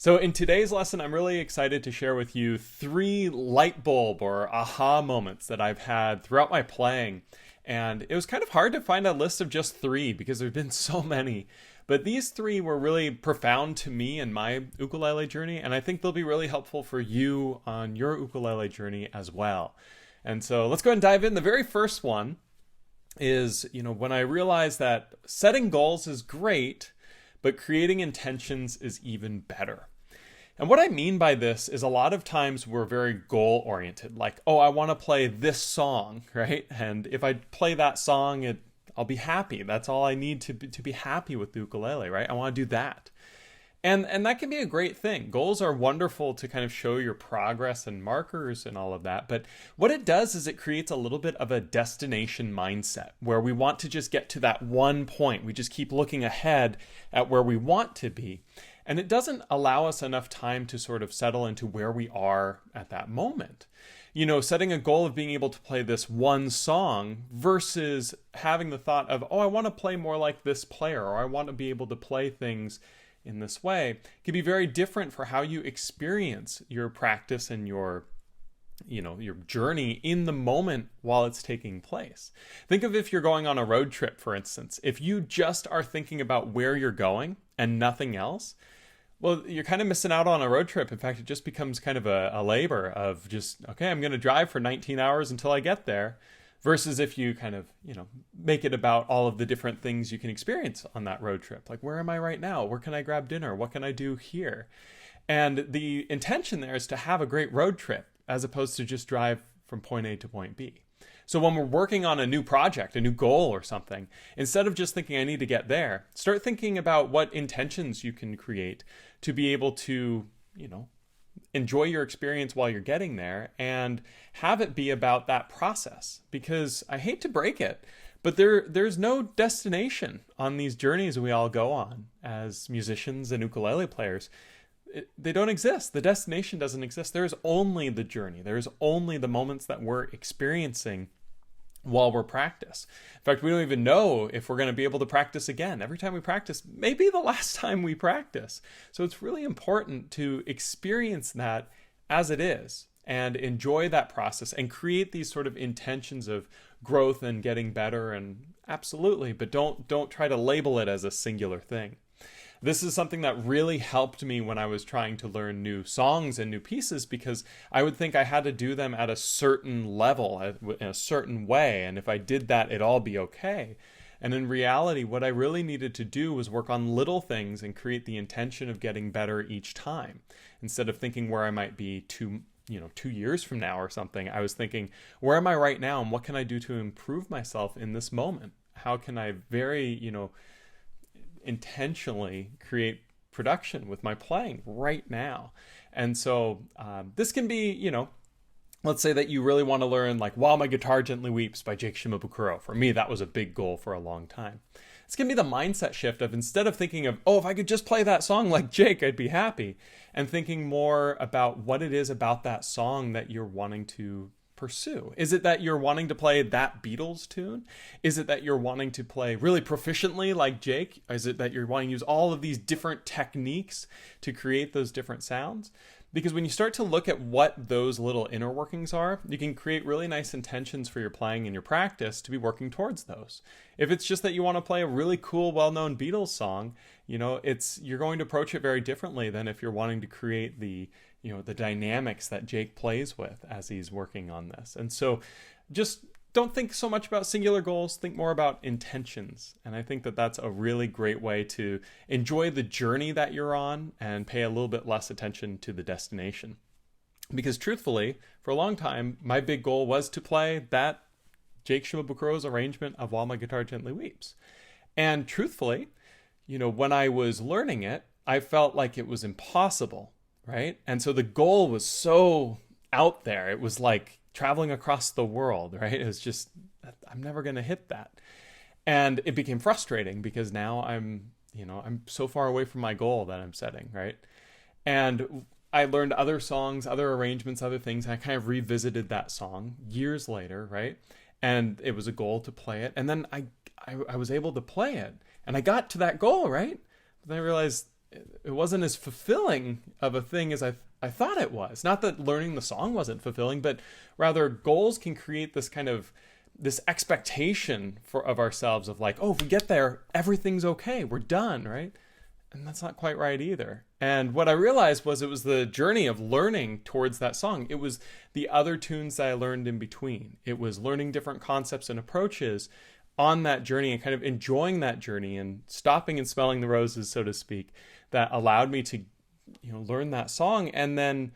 So in today's lesson, I'm really excited to share with you three light bulb or aha moments that I've had throughout my playing. And it was kind of hard to find a list of just three because there's been so many. But these three were really profound to me in my ukulele journey, and I think they'll be really helpful for you on your ukulele journey as well. And so let's go ahead and dive in. The very first one is, when I realized that setting goals is great, but creating intentions is even better. And what I mean by this is a lot of times we're very goal oriented, like, oh, I want to play this song, right? And if I play that song, I'll be happy. That's all I need to be happy with the ukulele, right? I want to do that. And that can be a great thing. Goals are wonderful to kind of show your progress and markers and all of that. But what it does is it creates a little bit of a destination mindset where we want to just get to that one point. We just keep looking ahead at where we want to be. And it doesn't allow us enough time to sort of settle into where we are at that moment. Setting a goal of being able to play this one song versus having the thought of, oh, I want to play more like this player, or I want to be able to play things in this way, can be very different for how you experience your practice and your journey in the moment while it's taking place. Think of if you're going on a road trip, for instance. If you just are thinking about where you're going and nothing else, well, you're kind of missing out on a road trip. In fact, it just becomes kind of a labor of just, okay, I'm going to drive for 19 hours until I get there. Versus if you kind of, make it about all of the different things you can experience on that road trip. Like, where am I right now? Where can I grab dinner? What can I do here? And the intention there is to have a great road trip as opposed to just drive from point A to point B. So when we're working on a new project, a new goal or something, instead of just thinking I need to get there, start thinking about what intentions you can create to be able to, enjoy your experience while you're getting there and have it be about that process. Because I hate to break it, but there's no destination on these journeys we all go on as musicians and ukulele players. They don't exist. The destination doesn't exist. There's only the journey. There's only the moments that we're experiencing while we're practice. In fact, we don't even know if we're going to be able to practice again. Every time we practice may be the last time we practice. So it's really important to experience that as it is and enjoy that process and create these sort of intentions of growth and getting better, and absolutely, but don't try to label it as a singular thing. This is something that really helped me when I was trying to learn new songs and new pieces, because I would think I had to do them at a certain level, in a certain way, and if I did that, it'd all be okay. And in reality, what I really needed to do was work on little things and create the intention of getting better each time. Instead of thinking where I might be 2 years from now or something, I was thinking, where am I right now, and what can I do to improve myself in this moment? How can I very, intentionally create production with my playing right now? And so this can be, let's say that you really want to learn like While My Guitar Gently Weeps by Jake Shimabukuro. For me, that was a big goal for a long time. It's going to be the mindset shift of, instead of thinking of, oh, if I could just play that song like Jake, I'd be happy, and thinking more about what it is about that song that you're wanting to pursue. Is it that you're wanting to play that Beatles tune? Is it that you're wanting to play really proficiently like Jake? Is it that you're wanting to use all of these different techniques to create those different sounds? Because when you start to look at what those little inner workings are, you can create really nice intentions for your playing and your practice to be working towards those. If it's just that you want to play a really cool, well-known Beatles song, you're going to approach it very differently than if you're wanting to create the dynamics that Jake plays with as he's working on this. And so just don't think so much about singular goals, think more about intentions. And I think that that's a really great way to enjoy the journey that you're on and pay a little bit less attention to the destination. Because truthfully, for a long time, my big goal was to play that Jake Shimabukuro's arrangement of While My Guitar Gently Weeps. And truthfully, when I was learning it, I felt like it was impossible. Right? And so the goal was so out there. It was like traveling across the world, right? It was just, I'm never going to hit that. And it became frustrating because now I'm so far away from my goal that I'm setting, right? And I learned other songs, other arrangements, other things. And I kind of revisited that song years later, right? And it was a goal to play it. And then I was able to play it. And I got to that goal, right? But then I realized it wasn't as fulfilling of a thing as I thought it was. Not that learning the song wasn't fulfilling, but rather goals can create this kind of this expectation of ourselves of like, oh, if we get there, everything's okay, we're done, right? And that's not quite right either. And what I realized was it was the journey of learning towards that song. It was the other tunes that I learned in between. It was learning different concepts and approaches on that journey and kind of enjoying that journey and stopping and smelling the roses, so to speak, that allowed me to, learn that song and then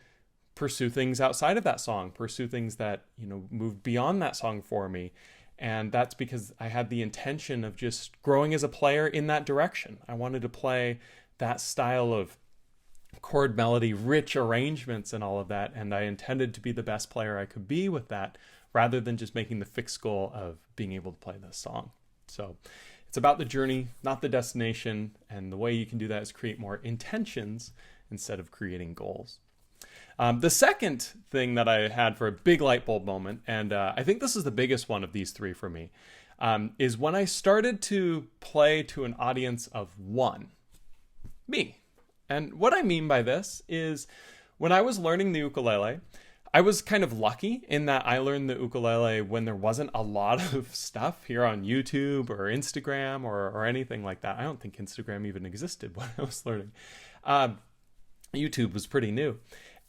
pursue things outside of that song, pursue things that, moved beyond that song for me. And that's because I had the intention of just growing as a player in that direction. I wanted to play that style of chord melody, rich arrangements and all of that. And I intended to be the best player I could be with that, rather than just making the fixed goal of being able to play this song. So it's about the journey, not the destination. And the way you can do that is create more intentions instead of creating goals. The second thing that I had for a big light bulb moment, and I think this is the biggest one of these three for me, is when I started to play to an audience of one, me. And what I mean by this is when I was learning the ukulele, I was kind of lucky in that I learned the ukulele when there wasn't a lot of stuff here on YouTube or Instagram or anything like that. I don't think Instagram even existed when I was learning. YouTube was pretty new.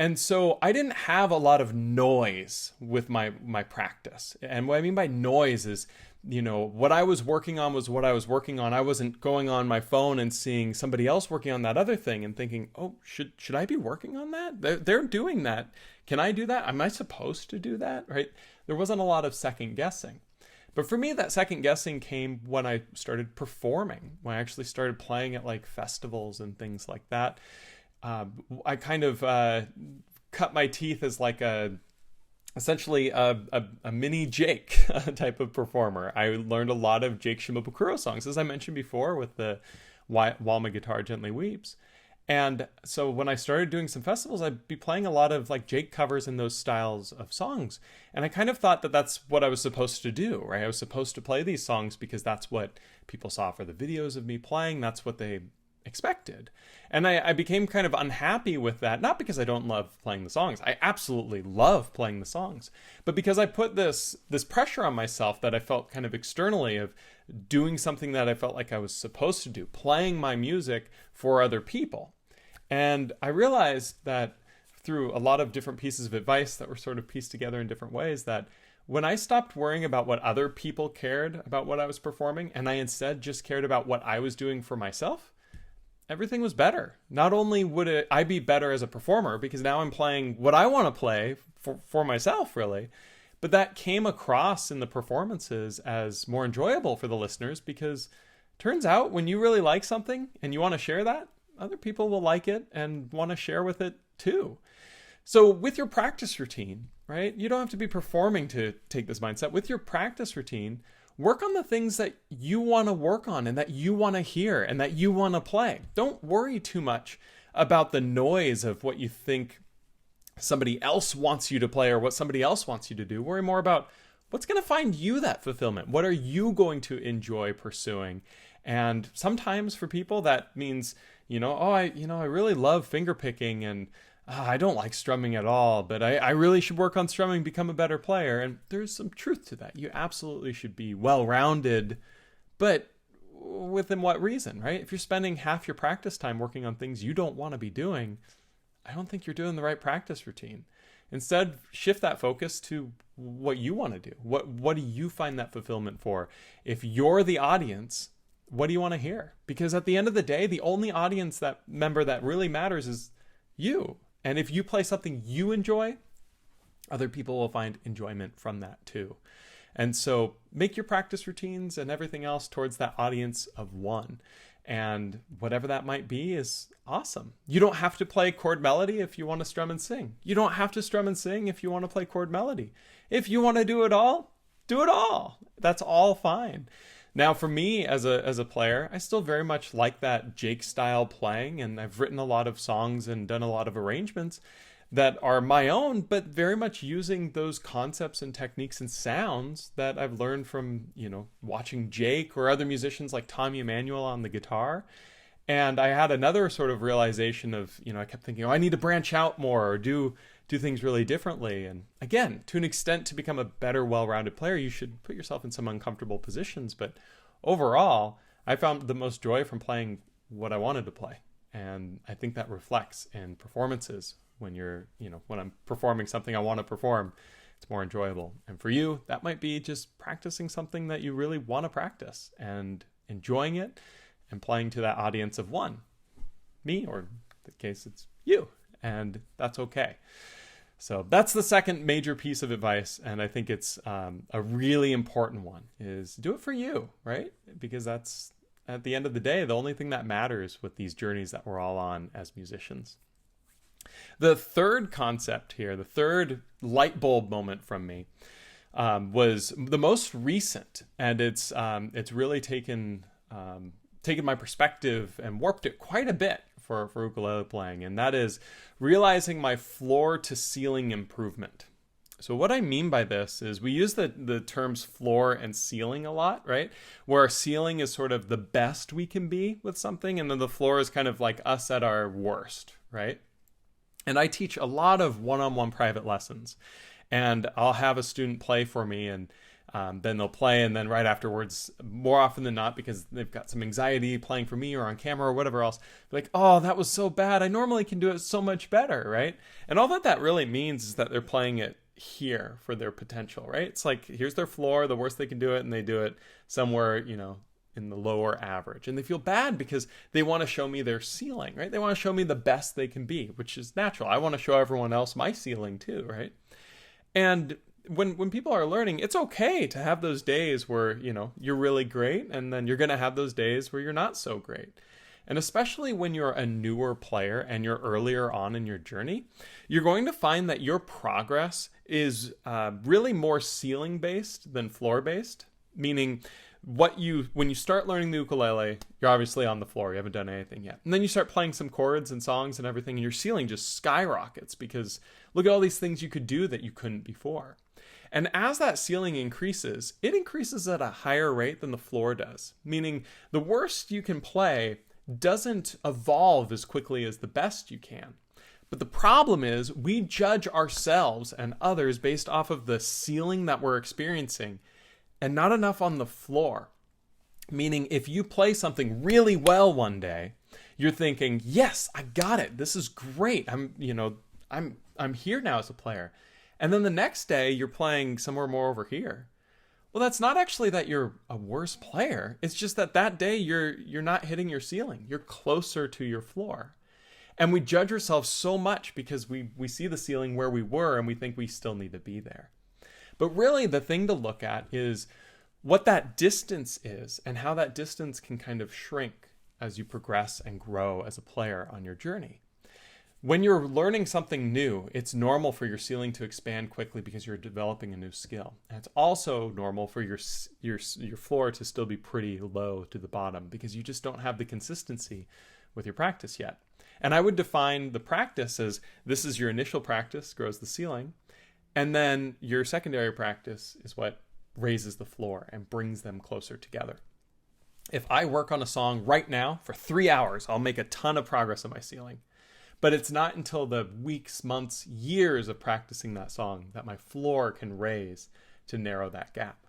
And so I didn't have a lot of noise with my practice. And what I mean by noise is, what I was working on was what I was working on. I wasn't going on my phone and seeing somebody else working on that other thing and thinking, oh, should I be working on that? They're doing that. Can I do that? Am I supposed to do that? Right? There wasn't a lot of second guessing. But for me, that second guessing came when I started performing, when I actually started playing at like festivals and things like that. I kind of cut my teeth as like essentially a mini Jake type of performer. I learned a lot of Jake Shimabukuro songs, as I mentioned before, with the While My Guitar Gently Weeps. And so when I started doing some festivals, I'd be playing a lot of like Jake covers in those styles of songs. And I kind of thought that that's what I was supposed to do, right? I was supposed to play these songs because that's what people saw for the videos of me playing. That's what they expected. And I became kind of unhappy with that, not because I don't love playing the songs. I absolutely love playing the songs, but because I put this pressure on myself that I felt kind of externally of doing something that I felt like I was supposed to do, playing my music for other people. And I realized that through a lot of different pieces of advice that were sort of pieced together in different ways, that when I stopped worrying about what other people cared about what I was performing, and I instead just cared about what I was doing for myself, everything was better. Not only would I be better as a performer, because now I'm playing what I want to play for myself, really, but that came across in the performances as more enjoyable for the listeners, because turns out when you really like something and you want to share that, other people will like it and want to share with it too. So with your practice routine, right? You don't have to be performing to take this mindset. With your practice routine, work on the things that you want to work on and that you want to hear and that you want to play. Don't worry too much about the noise of what you think somebody else wants you to play or what somebody else wants you to do. Worry more about what's going to find you that fulfillment. What are you going to enjoy pursuing? And sometimes for people that means, I really love finger picking and I don't like strumming at all, but I really should work on strumming, become a better player. And there's some truth to that. You absolutely should be well-rounded, but within what reason, right? If you're spending half your practice time working on things you don't want to be doing, I don't think you're doing the right practice routine. Instead, shift that focus to what you want to do. What do you find that fulfillment for? If you're the audience, what do you want to hear? Because at the end of the day, the only audience member that really matters is you. And if you play something you enjoy, other people will find enjoyment from that too. And so make your practice routines and everything else towards that audience of one. And whatever that might be is awesome. You don't have to play chord melody if you want to strum and sing. You don't have to strum and sing if you want to play chord melody. If you want to do it all, do it all. That's all fine. Now, for me as a player, I still very much like that Jake style playing, and I've written a lot of songs and done a lot of arrangements that are my own, but very much using those concepts and techniques and sounds that I've learned from, watching Jake or other musicians like Tommy Emmanuel on the guitar. And I had another sort of realization of, I kept thinking, oh, I need to branch out more or do things really differently. And again, to an extent, to become a better, well-rounded player, you should put yourself in some uncomfortable positions. But overall, I found the most joy from playing what I wanted to play. And I think that reflects in performances when when I'm performing something I want to perform, it's more enjoyable. And for you, that might be just practicing something that you really want to practice and enjoying it and playing to that audience of one, me, or in the case it's you, and that's okay. So that's the second major piece of advice, and I think it's a really important one, is do it for you, right? Because that's, at the end of the day, the only thing that matters with these journeys that we're all on as musicians. The third concept here, the third light bulb moment from me, was the most recent, and it's really taken my perspective and warped it quite a bit for ukulele playing, and that is realizing my floor to ceiling improvement. So what I mean by this is we use the terms floor and ceiling a lot, right? Where our ceiling is sort of the best we can be with something, and then the floor is kind of like us at our worst, right? And I teach a lot of one-on-one private lessons, and I'll have a student play for me, and then they'll play, and then right afterwards, more often than not, because they've got some anxiety playing for me or on camera or whatever else, they're like, oh, that was so bad. I normally can do it so much better, right? And all that really means is that they're playing it here for their potential, right? It's like, here's their floor, the worst they can do it, and they do it somewhere, in the lower average. And they feel bad because they want to show me their ceiling, right? They want to show me the best they can be, which is natural. I want to show everyone else my ceiling too, right? And when people are learning, it's okay to have those days where, you're really great, and then you're going to have those days where you're not so great. And especially when you're a newer player and you're earlier on in your journey, you're going to find that your progress is really more ceiling-based than floor-based, meaning when you start learning the ukulele, you're obviously on the floor, you haven't done anything yet. And then you start playing some chords and songs and everything, and your ceiling just skyrockets because look at all these things you could do that you couldn't before. And as that ceiling increases, it increases at a higher rate than the floor does, meaning the worst you can play doesn't evolve as quickly as the best you can. But the problem is we judge ourselves and others based off of the ceiling that we're experiencing and not enough on the floor. Meaning if you play something really well one day, you're thinking, yes, I got it. This is great. I'm here now as a player. And then the next day you're playing somewhere more over here. Well, that's not actually that you're a worse player. It's just that day you're not hitting your ceiling. You're closer to your floor. And we judge ourselves so much because we see the ceiling where we were and we think we still need to be there. But really the thing to look at is what that distance is and how that distance can kind of shrink as you progress and grow as a player on your journey. When you're learning something new, it's normal for your ceiling to expand quickly because you're developing a new skill. And it's also normal for your floor to still be pretty low to the bottom because you just don't have the consistency with your practice yet. And I would define the practice as this is your initial practice, grows the ceiling, and then your secondary practice is what raises the floor and brings them closer together. If I work on a song right now for 3 hours, I'll make a ton of progress on my ceiling. But it's not until the weeks, months, years of practicing that song that my floor can raise to narrow that gap.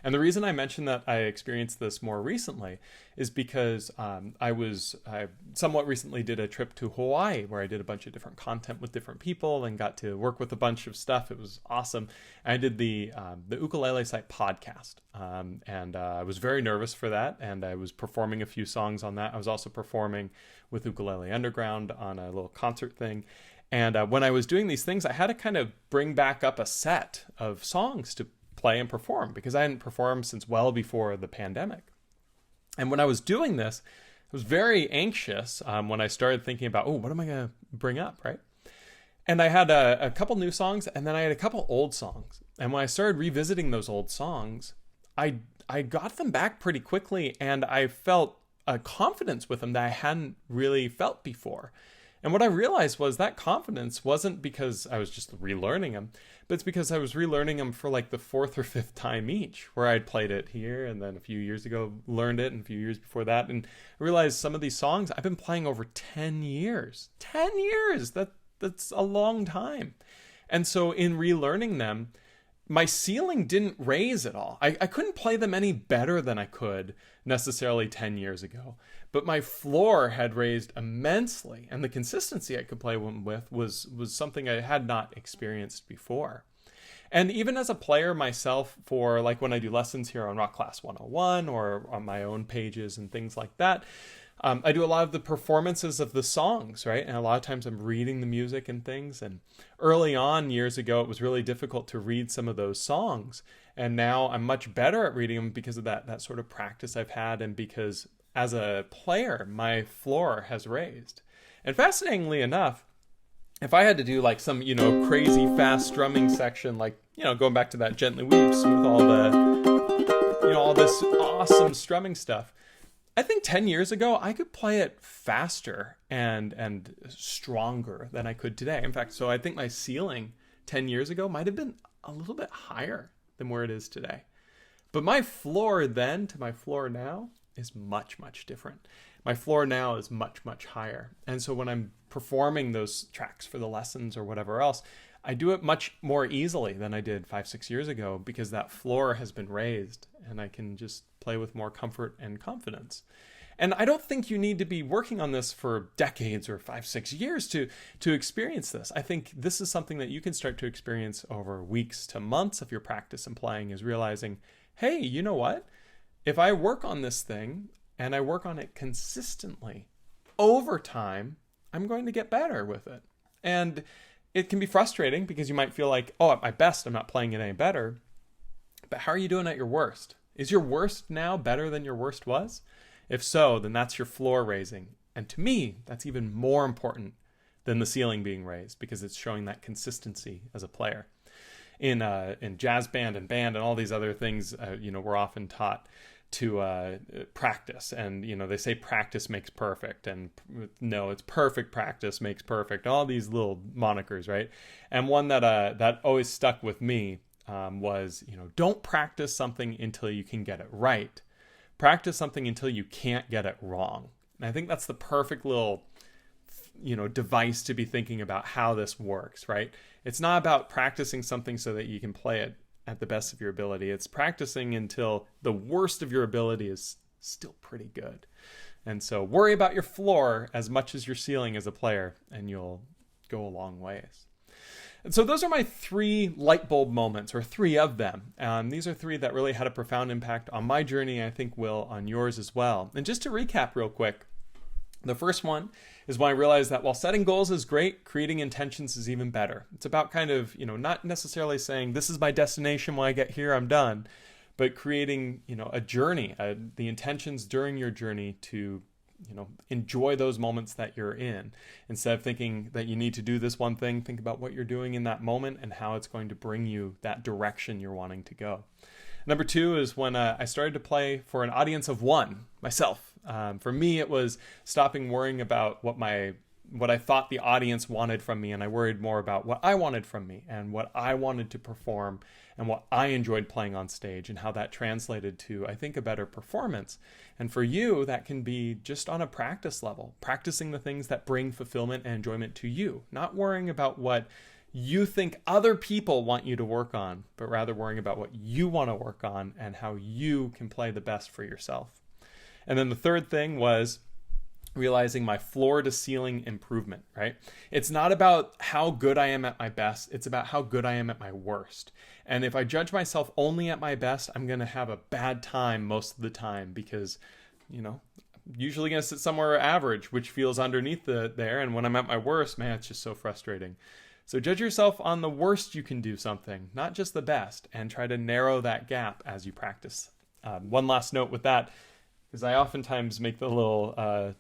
And the reason I mentioned that I experienced this more recently is because I somewhat recently did a trip to Hawaii where I did a bunch of different content with different people and got to work with a bunch of stuff. It was awesome. I did the Ukulele Site podcast, and I was very nervous for that, and I was performing a few songs on that. I was also performing with Ukulele Underground on a little concert thing. And when I was doing these things, I had to kind of bring back up a set of songs to play and perform because I hadn't performed since well before the pandemic. And when I was doing this, I was very anxious when I started thinking about, what am I going to bring up, right? And I had a couple new songs, and then I had a couple old songs. And when I started revisiting those old songs, I got them back pretty quickly, and I felt a confidence with them that I hadn't really felt before. And what I realized was that confidence wasn't because I was just relearning them, but it's because I was relearning them for like the fourth or fifth time each, where I'd played it here and then a few years ago learned it, and a few years before that. And I realized some of these songs I've been playing over 10 years. 10 years! That's a long time. And so in relearning them, my ceiling didn't raise at all. I couldn't play them any better than I could necessarily 10 years ago. But my floor had raised immensely, and the consistency I could play them with was something I had not experienced before. And even as a player myself, for like when I do lessons here on Rock Class 101 or on my own pages and things like that, I do a lot of the performances of the songs, right? And a lot of times I'm reading the music and things. And early on, years ago, it was really difficult to read some of those songs. And now I'm much better at reading them because of that sort of practice I've had, and because as a player, my floor has raised. And fascinatingly enough, if I had to do like some, crazy fast strumming section, like, going back to that Gently Weeps with all the, all this awesome strumming stuff, I think 10 years ago, I could play it faster and stronger than I could today. In fact, so I think my ceiling 10 years ago might have been a little bit higher than where it is today. But my floor then to my floor now is much, much different. My floor now is much, much higher. And so when I'm performing those tracks for the lessons or whatever else, I do it much more easily than I did 5-6 years ago, because that floor has been raised and I can just play with more comfort and confidence. And I don't think you need to be working on this for decades or 5-6 years to experience this. I think this is something that you can start to experience over weeks to months of your practice and playing, is realizing, hey, you know what? If I work on this thing and I work on it consistently over time, I'm going to get better with it. And it can be frustrating because you might feel like, oh, at my best, I'm not playing it any better. But how are you doing at your worst? Is your worst now better than your worst was? If so, then that's your floor raising. And to me, that's even more important than the ceiling being raised, because it's showing that consistency as a player. In jazz band and band and all these other things, we're often taught to practice, and they say practice makes perfect, and no, it's perfect practice makes perfect, all these little monikers, right? And one that always stuck with me was, don't practice something until you can get it right. Practice something until you can't get it wrong. And I think that's the perfect little device to be thinking about how this works, right? It's not about practicing something so that you can play it at the best of your ability. It's practicing until the worst of your ability is still pretty good. And so worry about your floor as much as your ceiling as a player, and you'll go a long ways. And so those are my 3 light bulb moments, or 3 of them. These are 3 that really had a profound impact on my journey, and I think will on yours as well. And just to recap real quick, the first one is when I realized that while setting goals is great, creating intentions is even better. It's about kind of, not necessarily saying this is my destination, when I get here, I'm done, but creating, a journey, the intentions during your journey to, enjoy those moments that you're in. Instead of thinking that you need to do this one thing, think about what you're doing in that moment and how it's going to bring you that direction you're wanting to go. Number 2 is when I started to play for an audience of 1, myself. For me, it was stopping worrying about what I thought the audience wanted from me, and I worried more about what I wanted from me and what I wanted to perform and what I enjoyed playing on stage, and how that translated to, I think, a better performance. And for you, that can be just on a practice level, practicing the things that bring fulfillment and enjoyment to you, not worrying about what you think other people want you to work on, but rather worrying about what you want to work on and how you can play the best for yourself. And then the third thing was realizing my floor to ceiling improvement, right? It's not about how good I am at my best. It's about how good I am at my worst. And if I judge myself only at my best, I'm going to have a bad time most of the time, because, usually going to sit somewhere average, which feels underneath there. And when I'm at my worst, man, it's just so frustrating. So judge yourself on the worst you can do something, not just the best, and try to narrow that gap as you practice. One last note with that, because I oftentimes make the little,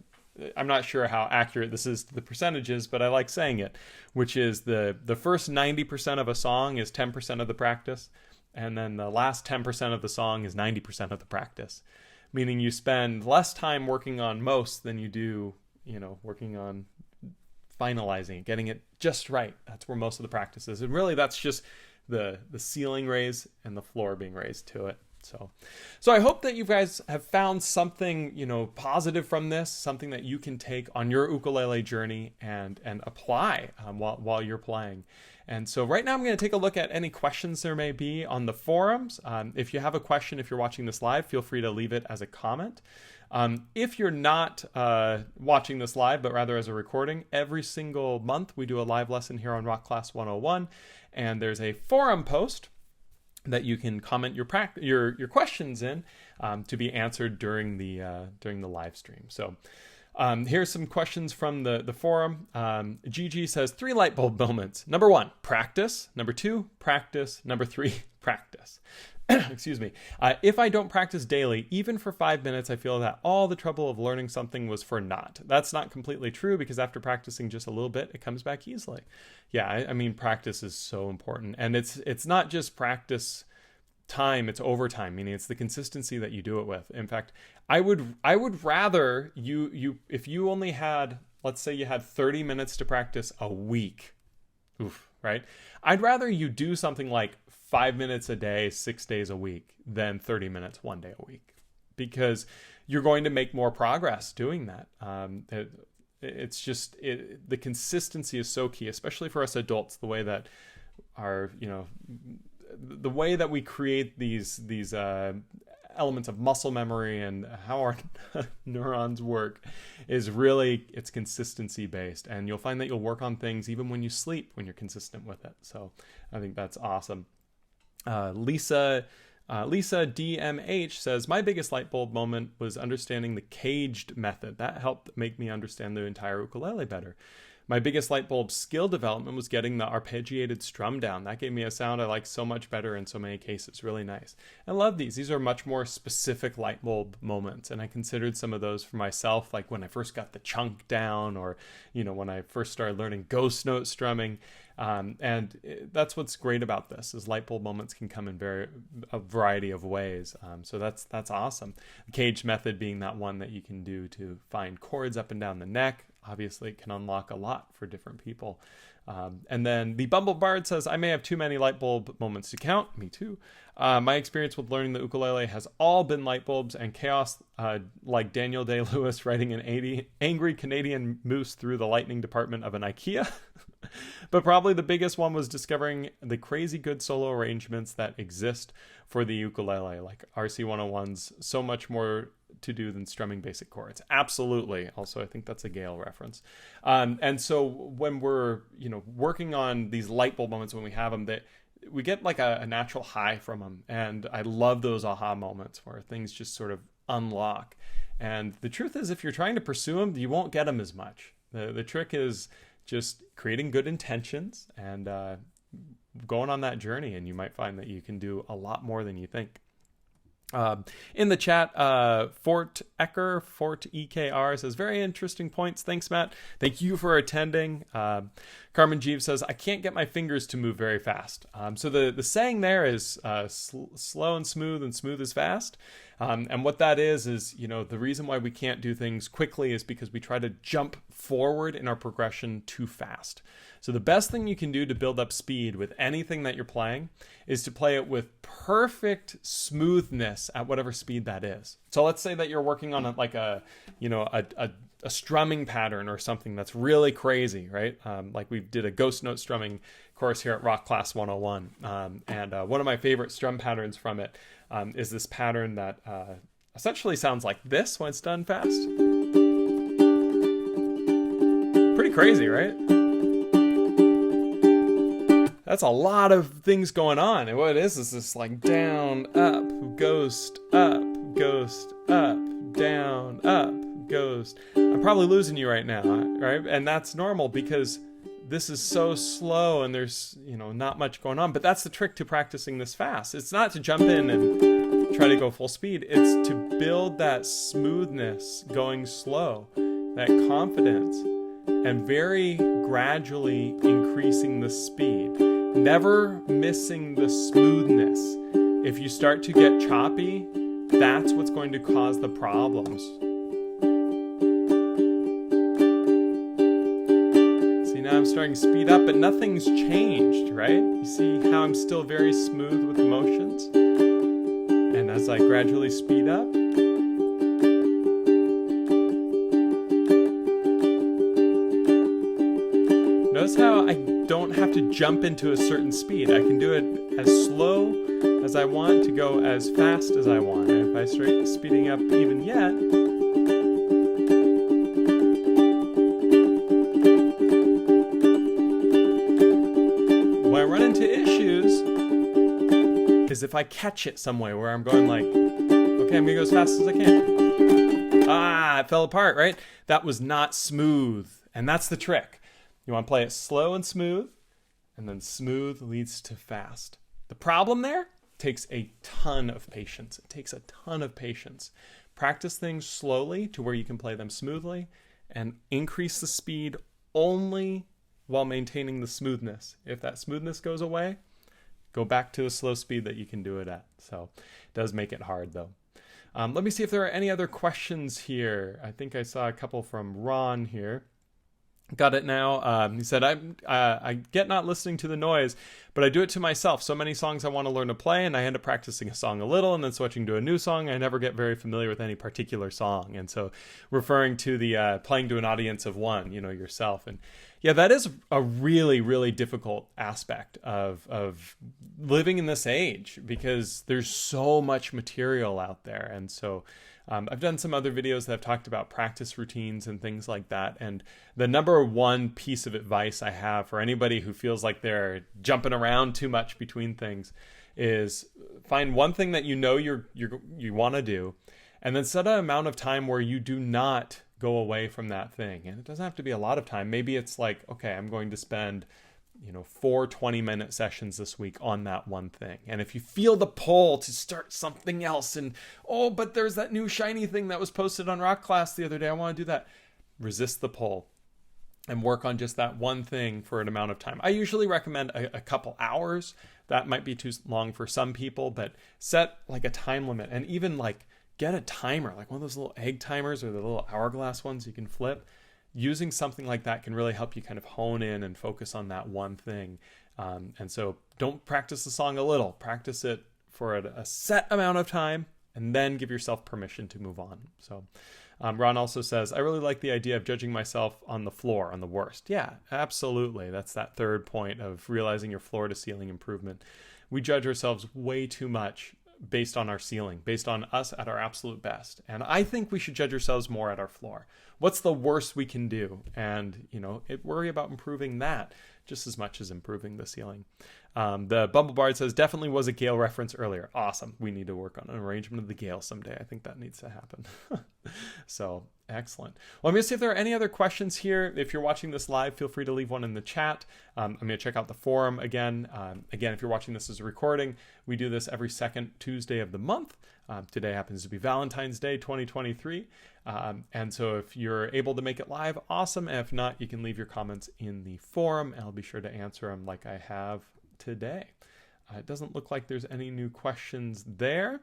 I'm not sure how accurate this is to the percentages, but I like saying it, which is the first 90% of a song is 10% of the practice, and then the last 10% of the song is 90% of the practice, meaning you spend less time working on most than you do, working on finalizing it, getting it just right. That's where most of the practice is. And really that's just the ceiling raise and the floor being raised to it. So I hope that you guys have found something, positive from this, something that you can take on your ukulele journey and apply while you're playing. And so right now I'm going to take a look at any questions there may be on the forums. If you have a question, if you're watching this live, feel free to leave it as a comment. If you're not watching this live, but rather as a recording, every single month we do a live lesson here on Rock Class 101, and there's a forum post that you can comment your questions in to be answered during the live stream. So here's some questions from the forum. Gigi says 3 light bulb moments. Number 1, practice. Number 2, practice. Number 3, practice. Excuse me. If I don't practice daily, even for 5 minutes, I feel that all the trouble of learning something was for naught. That's not completely true, because after practicing just a little bit, it comes back easily. Yeah, I mean, practice is so important. And it's not just practice time, it's overtime, meaning it's the consistency that you do it with. In fact, I would rather you if you only had, let's say you had 30 minutes to practice a week. Oof, right? I'd rather you do something like 5 minutes a day, 6 days a week, than 30 minutes 1 day a week, because you're going to make more progress doing that. It's just the consistency is so key, especially for us adults. The way that the way that we create these elements of muscle memory and how our neurons work is really, it's consistency based, and you'll find that you'll work on things even when you sleep when you're consistent with it. So I think that's awesome. Lisa DMH says, my biggest light bulb moment was understanding the caged method. That helped make me understand the entire ukulele better. My biggest light bulb skill development was getting the arpeggiated strum down. That gave me a sound I like so much better in so many cases. Really nice. I love these. These are much more specific light bulb moments, and I considered some of those for myself, like when I first got the chunk down, or when I first started learning ghost note strumming. That's what's great about this, is light bulb moments can come in a variety of ways. So that's awesome. The cage method being that one that you can do to find chords up and down the neck. Obviously, it can unlock a lot for different people. And then the Bumble Bard says, I may have too many light bulb moments to count. Me too. My experience with learning the ukulele has all been light bulbs and chaos, like Daniel Day-Lewis writing an angry Canadian moose through the lightning department of an IKEA. But probably the biggest one was discovering the crazy good solo arrangements that exist for the ukulele, like RC101's so much more to do than strumming basic chords. Absolutely. Also, I think that's a Gale reference. And so when we're, working on these light bulb moments, when we have them, that we get like a natural high from them. And I love those aha moments where things just sort of unlock. And the truth is, if you're trying to pursue them, you won't get them as much. The trick is just creating good intentions and going on that journey, and you might find that you can do a lot more than you think. In the chat, Fort EKR says, very interesting points. Thanks, Matt. Thank you for attending. Carmen Jeeves says, I can't get my fingers to move very fast. So the saying there is slow and smooth is fast. And what that is, the reason why we can't do things quickly is because we try to jump forward in our progression too fast. So the best thing you can do to build up speed with anything that you're playing is to play it with perfect smoothness at whatever speed that is. So let's say that you're working on a strumming pattern or something that's really crazy, right? Like we did a ghost note strumming course here at Rock Class 101. And one of my favorite strum patterns from it is this pattern that essentially sounds like this when it's done fast. Pretty crazy, right? That's a lot of things going on. And what it is this like down, up, ghost, up, down, up, ghost. I'm probably losing you right now, right? And that's normal because this is so slow and there's, not much going on. But that's the trick to practicing this fast. It's not to jump in and try to go full speed. It's to build that smoothness going slow, that confidence, and very gradually increasing the speed. Never missing the smoothness. If you start to get choppy, that's what's going to cause the problems. I'm starting to speed up, but nothing's changed, right? You see how I'm still very smooth with the motions? And as I gradually speed up, notice how I don't have to jump into a certain speed. I can do it as slow as I want to go as fast as I want. And if I start speeding up even yet, when I run into issues is if I catch it some way where I'm going like, okay, I'm gonna go as fast as I can. Ah, it fell apart, right? That was not smooth. And that's the trick. You want to play it slow and smooth, and then smooth leads to fast. The problem there takes a ton of patience. It takes a ton of patience. Practice things slowly to where you can play them smoothly, and increase the speed only while maintaining the smoothness. If that smoothness goes away, go back to a slow speed that you can do it at. So it does make it hard though. Let me see if there are any other questions here. I think I saw a couple from Ron here. Got it now. He said, I get not listening to the noise, but I do it to myself. So many songs I want to learn to play, and I end up practicing a song a little and then switching to a new song. I never get very familiar with any particular song. And so referring to the playing to an audience of one, yourself. And yeah, that is a really, really difficult aspect of living in this age, because there's so much material out there. And so I've done some other videos that have talked about practice routines and things like that. And the number one piece of advice I have for anybody who feels like they're jumping around too much between things is find one thing that you want to do, and then set an amount of time where you do not go away from that thing. And it doesn't have to be a lot of time. Maybe it's like, okay, I'm going to spend 4 20-minute sessions this week on that one thing. And if you feel the pull to start something else and, but there's that new shiny thing that was posted on Rock Class the other day, I want to do that. Resist the pull and work on just that one thing for an amount of time. I usually recommend a couple hours. That might be too long for some people, but set like a time limit, and even like get a timer, like one of those little egg timers or the little hourglass ones you can flip. Using something like that can really help you kind of hone in and focus on that one thing. And so don't practice the song a little. Practice it for a set amount of time, and then give yourself permission to move on. So Ron also says, I really like the idea of judging myself on the floor, on the worst. Yeah, absolutely. That's that third point of realizing your floor to ceiling improvement. We judge ourselves way too much based on our ceiling, based on us at our absolute best. And I think we should judge ourselves more at our floor. What's the worst we can do? And, worry about improving that just as much as improving the ceiling. The Bumblebard says, definitely was a Gale reference earlier. Awesome. We need to work on an arrangement of the Gale someday. I think that needs to happen. So excellent. Well, I'm going to see if there are any other questions here. If you're watching this live, feel free to leave one in the chat. I'm going to check out the forum again. Again, if you're watching this as a recording, we do this every second Tuesday of the month. Today happens to be Valentine's Day 2023. And so if you're able to make it live, awesome. And if not, you can leave your comments in the forum, and I'll be sure to answer them like I have today. It doesn't look like there's any new questions there.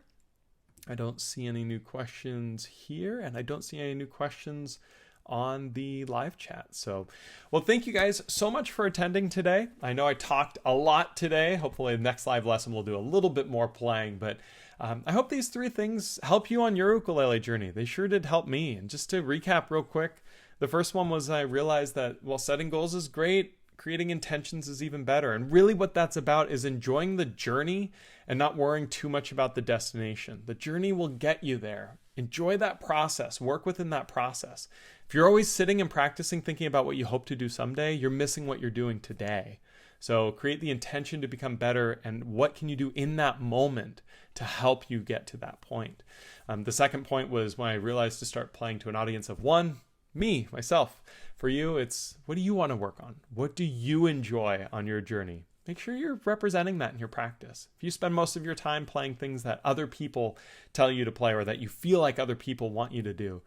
I don't see any new questions here, and I don't see any new questions on the live chat. So, well, thank you guys so much for attending today. I know I talked a lot today. Hopefully the next live lesson we'll do a little bit more playing, but I hope these 3 things help you on your ukulele journey. They sure did help me. And just to recap real quick, the first one was I realized that while setting goals is great, creating intentions is even better. And really what that's about is enjoying the journey and not worrying too much about the destination. The journey will get you there. Enjoy that process. Work within that process. If you're always sitting and practicing, thinking about what you hope to do someday, you're missing what you're doing today. So create the intention to become better, and what can you do in that moment to help you get to that point. The second point was when I realized to start playing to an audience of one, myself. For you, it's what do you want to work on? What do you enjoy on your journey? Make sure you're representing that in your practice. If you spend most of your time playing things that other people tell you to play or that you feel like other people want you to do,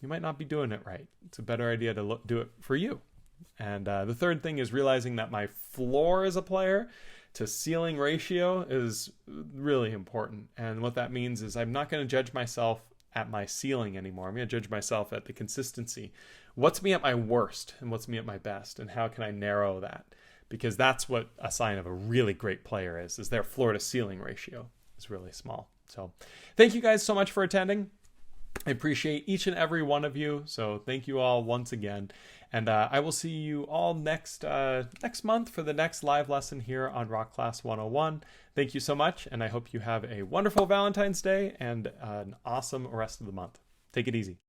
you might not be doing it right. It's a better idea to do it for you. And the third thing is realizing that my floor as a player to ceiling ratio is really important. And what that means is I'm not going to judge myself at my ceiling anymore. I'm going to judge myself at the consistency what's me at my worst and what's me at my best, and how can I narrow that? Because that's what a sign of a really great player is their floor to ceiling ratio is really small. So thank you guys so much for attending. I appreciate each and every one of you. So thank you all once again. And I will see you all next month for the next live lesson here on Rock Class 101. Thank you so much. And I hope you have a wonderful Valentine's Day and an awesome rest of the month. Take it easy.